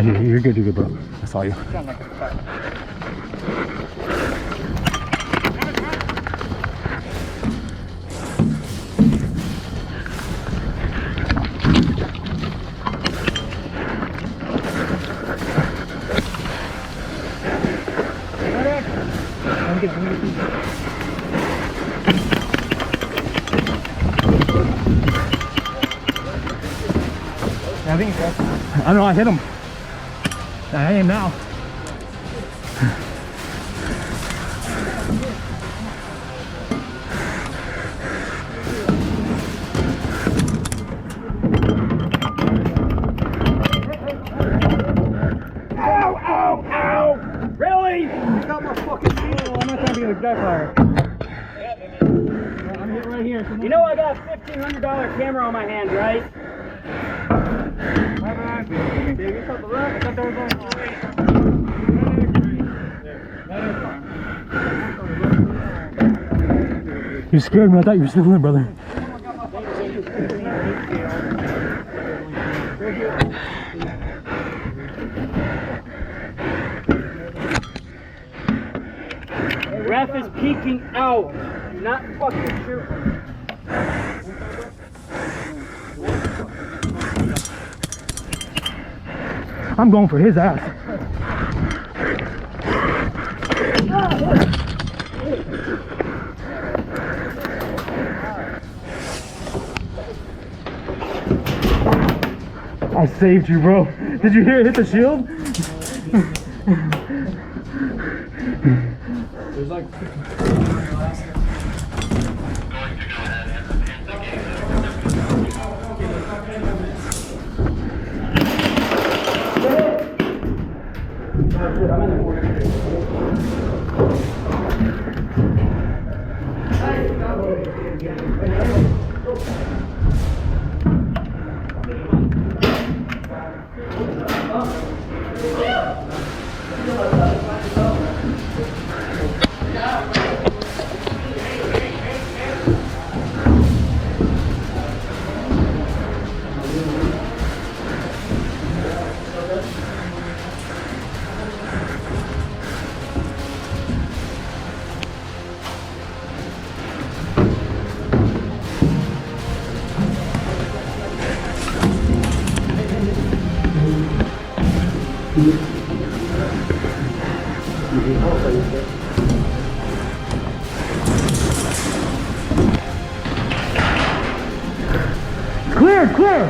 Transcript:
You're good, bro. I saw you. Sound like a fuck. I think it's I know, I hit him. I aim now. Ow, ow, ow! Really? You got my fucking feet. I'm not trying to be a guy fire. I'm hitting right here. You know I got a $1,500 camera on my hand, right? My bad. Dude, you cut the rug. I thought there was only three. You scared me. I thought you were still in, brother. Ref is peeking out. Do not fucking shoot. I'm going for his ass. I saved you, bro. Did you hear it hit the shield? There's like Clear, clear.